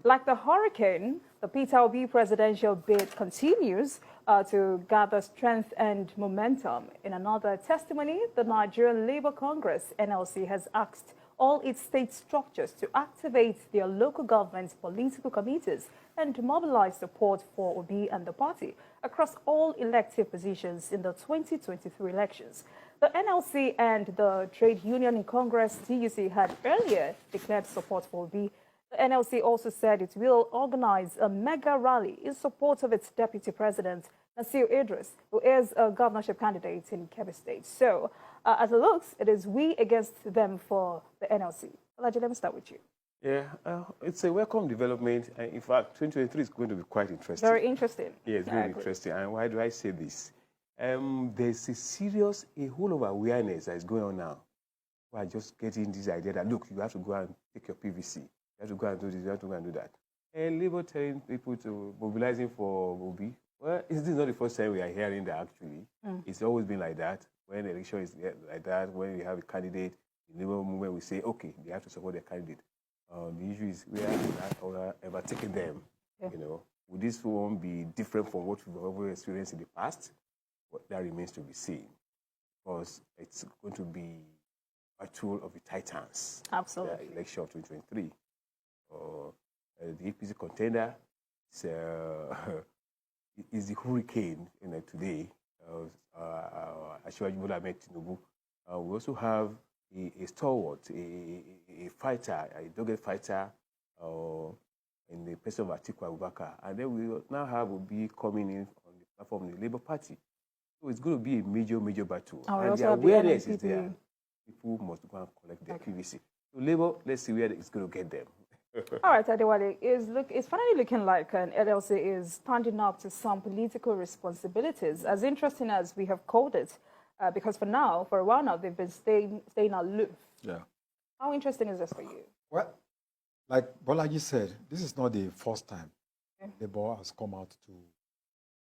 Like the hurricane, the Peter Obi presidential bid continues to gather strength and momentum. In another testimony, the Nigerian Labour Congress, NLC, has asked all its state structures to activate their local government political committees and to mobilize support for Obi and the party across all elective positions in the 2023 elections. The NLC and the Trade Union in Congress, TUC, had earlier declared support for Obi. The NLC also said it will organize a mega rally in support of its deputy president, Nasir Idris, who is a governorship candidate in Kebbi State. So, as it looks, it is we against them for the NLC. Olaji, let me start with you. Yeah, it's a welcome development. In fact, 2023 is going to be quite interesting. Very interesting. Yeah, it's very interesting. And why do I say this? There's a whole of awareness that is going on now. We are just getting this idea that, look, you have to go and take your PVC. You have to go and do this, you have to go and do that. And Labour telling people to mobilizing for Obi. Well, this is not the first time we are hearing that, actually. It's always been like that. When the election is like that, when we have a candidate, the Labour movement will say, okay, they have to support their candidate. The issue is where have ever taken them. Yeah. You know, would this one be different from what we've ever experienced in the past? But that remains to be seen, because it's going to be a tool of the titans. Absolutely. The election of 2023. The APC contender is the hurricane today. Ashwaji Bola Ahmed Tinubu. We also have a stalwart, a fighter, a dogged fighter, in the person of Atiku Abubakar. And then we now have Obi coming in on the platform of the Labour Party. So it's going to be a major battle. And the awareness is there. People must go and collect their PVC. So Labour, let's see where it's going to get them. All right, Adewale, it's finally looking like an NLC is standing up to some political responsibilities, as interesting as we have called it, because for a while now, they've been staying aloof. Yeah. How interesting is this for you? Well, like Bolaji said, this is not the first time Labour has come out to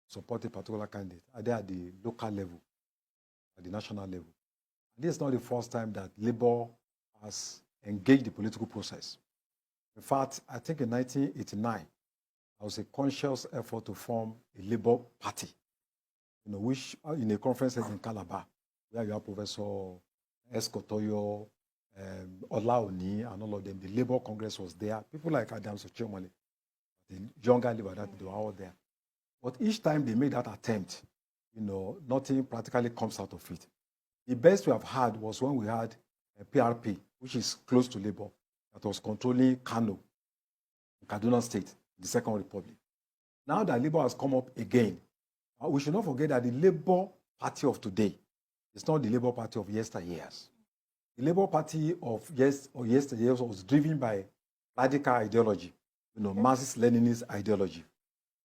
support a particular candidate, either at the local level, at the national level. And this is not the first time that Labour has engaged the political process. In fact, I think in 1989, there was a conscious effort to form a Labour Party, which in a conference in Calabar, where you have Professor Escotoyo, Olaoni, and all of them. The Labour Congress was there. People like Adams Ochemole, the younger Labour, that they were all there. But each time they made that attempt, nothing practically comes out of it. The best we have had was when we had a PRP, which is close to Labour, that was controlling Kano, Kaduna State, the Second Republic. Now that Labour has come up again, we should not forget that the Labour Party of today is not the Labour Party of yesteryears. The Labour Party of yesteryears was driven by radical ideology, Marxist-Leninist ideology.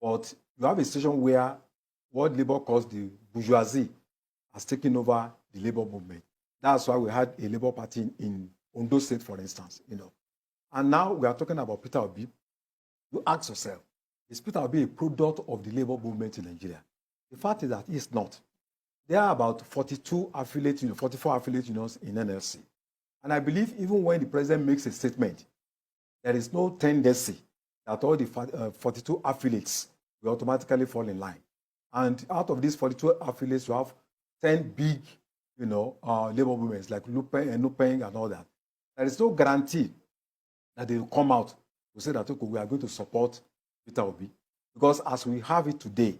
But you have a situation where what Labour calls the bourgeoisie has taken over the Labour movement. That's why we had a Labour Party in Ondo State, for instance, And now we are talking about Peter Obi. You ask yourself, is Peter Obi a product of the Labour movement in Nigeria? The fact is that he's not. There are about 44 affiliate unions in NLC. And I believe even when the president makes a statement, there is no tendency that all the 42 affiliates will automatically fall in line. And out of these 42 affiliates, you have 10 big, labor movements like Lupeng and all that. There is no guarantee that they will come out to say that, okay, we are going to support Peter Obi. Because as we have it today,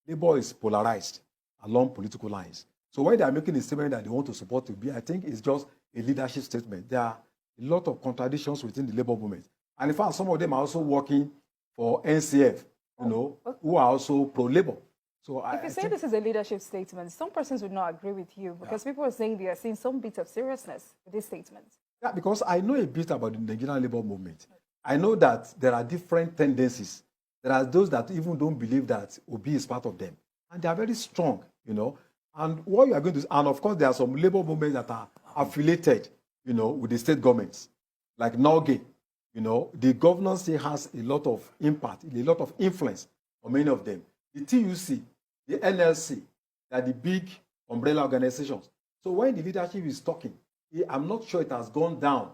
Labour is polarized along political lines. So when they are making a statement that they want to support Obi, I think it's just a leadership statement. There are a lot of contradictions within the Labour movement. And in fact, some of them are also working for NCF, who are also pro-Labour. So if you say this is a leadership statement, some persons would not agree with you because people are saying they are seeing some bit of seriousness with this statement. Yeah, because I know a bit about the Nigerian Labour movement. I know that there are different tendencies. There are those that even don't believe that Obi is part of them. And they are very strong, And what you are going to, and of course, there are some Labour movements that are affiliated, with the state governments, like Norgay. The governor still has a lot of impact, a lot of influence on many of them. The TUC, the NLC, they are the big umbrella organizations. So when the leadership is talking, I'm not sure it has gone down,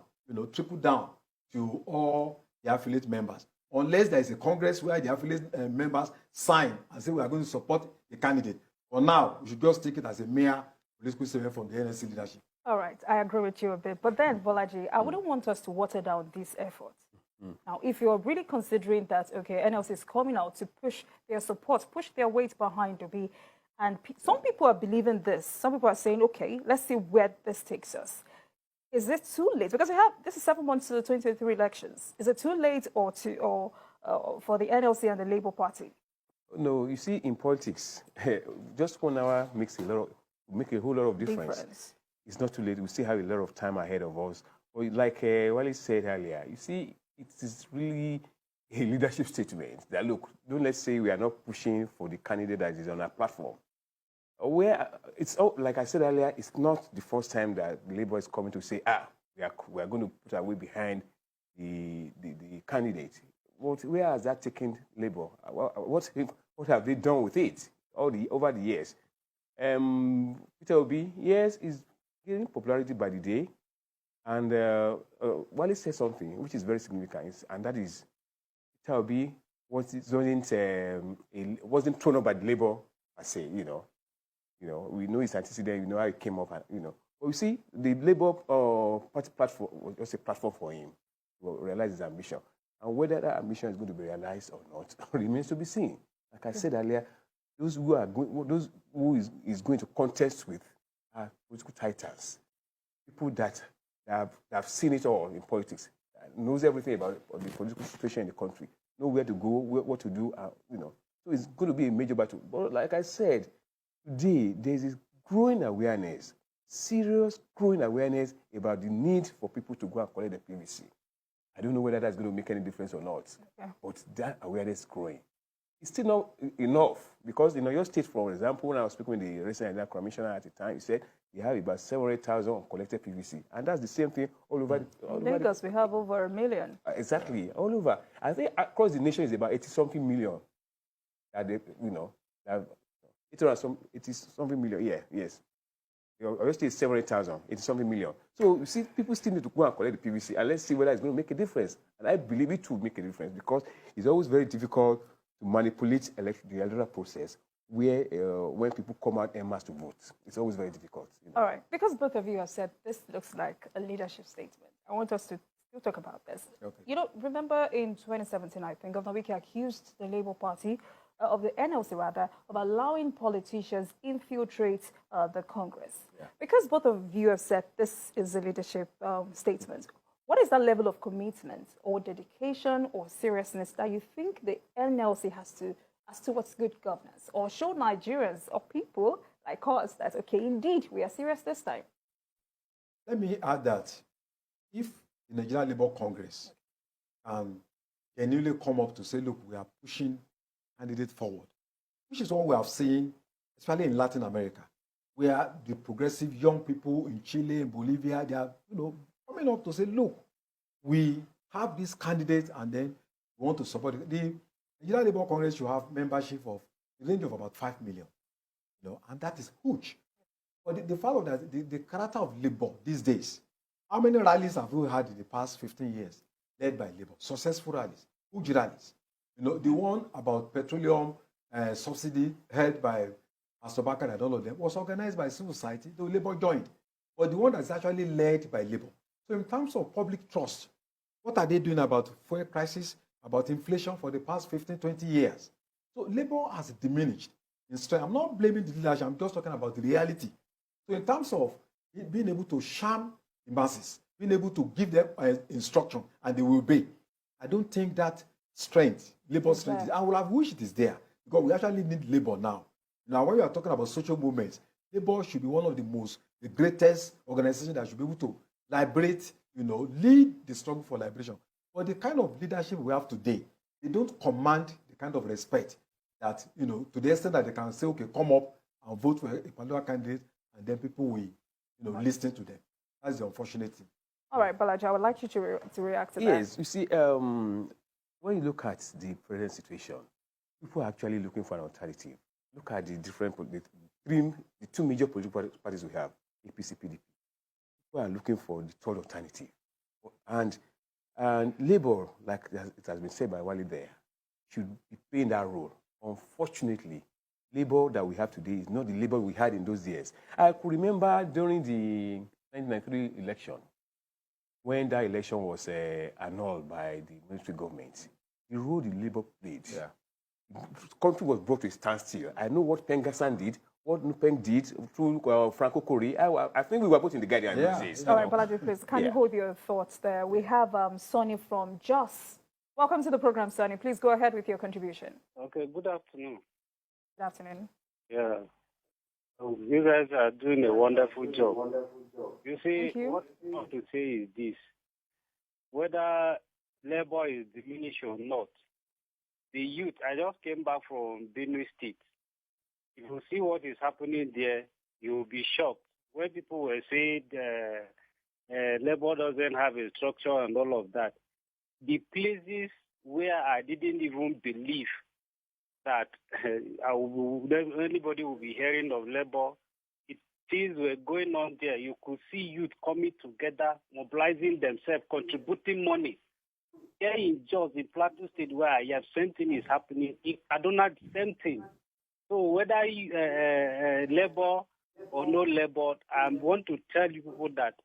trickled down to all the affiliate members. unless there is a Congress where the affiliate members sign and say we are going to support a candidate. For now, we should just take it as a mere political statement from the NLC leadership. All right, I agree with you a bit. But then, Bolaji, I wouldn't want us to water down this effort. Now, if you're really considering that, okay, NLC is coming out to push their support, push their weight behind Obi, and some people are believing this. Some people are saying, okay, let's see where this takes us. Is it too late? Because this is 7 months to the 2023 elections. Is it too late for the NLC and the Labour Party? No, you see, in politics, just 1 hour makes make a whole lot of difference. It's not too late. We still have a lot of time ahead of us. But like Wally said earlier, you see, it is really a leadership statement that, look, don't let's say we are not pushing for the candidate that is on our platform. Where it's like I said earlier, it's not the first time that Labour is coming to say, we are going to put our weight behind the candidate. But where has that taken Labour? What have they done with it over the years? Peter Obi, yes, is gaining popularity by the day. And Wale said something which is very significant, and that is Peter Obi wasn't thrown up by the Labour, I say, we know his antecedent, we know how he came up, and, But you see, the Labour party platform was just a platform for him to realize his ambition. And whether that ambition is going to be realized or not remains to be seen. Like I said earlier, those who is going to contest with are political titans, people that have seen it all in politics, knows everything about the political situation in the country, know where to go, what to do, So it's going to be a major battle. But like I said, today there's this growing awareness, serious growing awareness about the need for people to go and collect the PVC. I don't know whether that's going to make any difference or not, but that awareness is growing. It's still not enough because in your state, for example, when I was speaking with the resident commissioner at the time, he said you have about 700,000 uncollected PVC, and that's the same thing all over. In Lagos, we have over 1 million. Exactly, all over. I think across the nation is about 80-something million. That it is something million. Yeah, yes. Your state is 700,000. It's something million. So you see, people still need to go and collect the PVC, and let's see whether it's going to make a difference. And I believe it will make a difference because it's always very difficult to manipulate the electoral process where when people come out en masse to vote. It's always very difficult. All right. Because both of you have said this looks like a leadership statement, I want us to still talk about this. Okay. Remember in 2017, I think, Governor Wike accused the Labour Party, of the NLC rather, of allowing politicians infiltrate the Congress. Yeah. Because both of you have said this is a leadership statement, what is that level of commitment or dedication or seriousness that you think the NLC has towards good governance, or show Nigerians or people like us that, okay, indeed, we are serious this time? Let me add that if the Nigerian Labour Congress can genuinely come up to say, look, we are pushing candidates forward, which is what we have seen, especially in Latin America, where the progressive young people in Chile, in Bolivia, they are, coming up to say, look, we have this candidate and then we want to support it. The Nigerian Labour Congress should have membership of the range of about 5 million, and that is huge. But the fact of that, the character of Labour these days, how many rallies have we had in the past 15 years led by Labour? Successful rallies, huge rallies. The one about petroleum subsidy held by Pastor Bakar and all of them was organized by civil society, though Labour joined. But the one that's actually led by Labour. So in terms of public trust, what are they doing about fuel crisis, about inflation for the past 15, 20 years? So Labour has diminished in strength. I'm not blaming the leadership, I'm just talking about the reality. So in terms of being able to sham the masses, being able to give them instruction and they will obey, I don't think that strength, Labour's strength, I would have wished it is there because we actually need Labour now. Now, when we are talking about social movements, Labour should be one of the greatest organizations that should be able to liberate, lead the struggle for liberation. But the kind of leadership we have today, they don't command the kind of respect that, to the extent that they can say, okay, come up and vote for a particular candidate, and then people will, listen to them. That's the unfortunate thing. All right, Balaji, I would like you to react to that. Yes, you see, when you look at the present situation, people are actually looking for an alternative. Look at the two major political parties we have, APC, PDP. People are looking for the third alternative. And And labor, like it has been said by Wally there, should be playing that role. Unfortunately, labor that we have today is not the labor we had in those years. I could remember during the 1993 election, when that election was annulled by the military government, the role the labor played. Yeah. The country was brought to a standstill. I know what Pengasan did, what Nupeng did through Franco Kori. I think we were both in the Guardian those days. All right, Balaji, please, can you hold your thoughts there? We have Sonny from Jos. Welcome to the program, Sonny. Please go ahead with your contribution. Okay, good afternoon. Good afternoon. Yeah. You guys are doing a wonderful job. You see, what I want to say is this. Whether labor is diminished or not, the youth, I just came back from Benue State. If you see what is happening there, you will be shocked. When people were saying labor doesn't have a structure and all of that, the places where I didn't even believe that anybody will be hearing of labor, things were going on there. You could see youth coming together, mobilizing themselves, contributing money. Here in Jos, in Plateau State, where I have, same thing is happening. In Kaduna, same thing. So whether labor or no labor, I want to tell you people that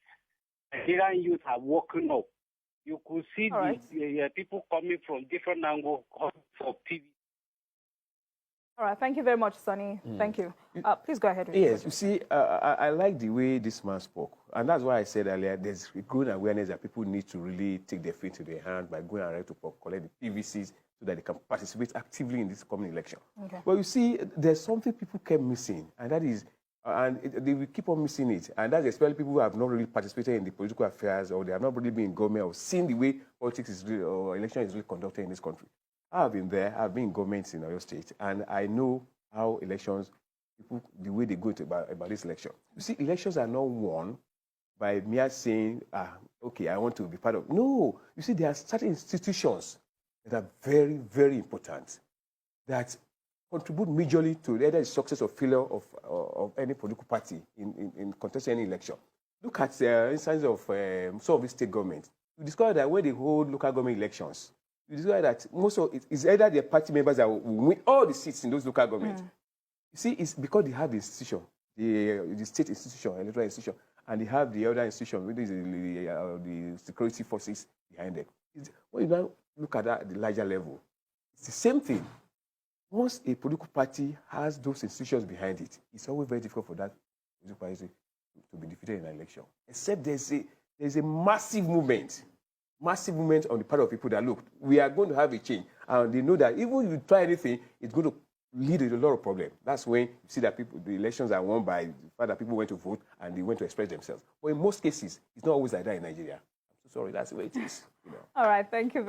Nigerian youth are woken up. You could see people coming from different angles for PV. All right, thank you very much, Sonny. Thank you. Please go ahead. Yes, you see, I like the way this man spoke. And that's why I said earlier, there's a growing awareness that people need to really take their feet to their hand by going around to collect the PVCs so that they can participate actively in this coming election. Okay. But you see, there's something people kept missing, and that is, they will keep on missing it. And that's especially people who have not really participated in the political affairs, or they have not really been in government, or seen the way politics is really, or election is really conducted in this country. I've been there, I've been in government in Oyo State, and I know how elections, people, the way they go about this election. You see, elections are not won by mere saying, okay, I want to be part of. No, you see, there are certain institutions that are very, very important that contribute majorly to either the success or failure of any political party in contesting any election. Look at the instance of some of the state governments. You discover that when they hold local government elections, you discover that most of it is either their party members that will win all the seats in those local governments. You see, it's because they have the institution, the state institution, electoral institution, and they have the other institution, which is the security forces behind them. When you now look at that at the larger level, it's the same thing. Once a political party has those institutions behind it, it's always very difficult for that political party to be defeated in an election. Except there's a massive movement on the part of people that, look, we are going to have a change. And they know that even if you try anything, it's going to lead to a lot of problems. That's when you see that the elections are won by the fact that people went to vote and they went to express themselves. But in most cases, it's not always like that in Nigeria. I'm so sorry, that's the way it is. You know. All right, thank you.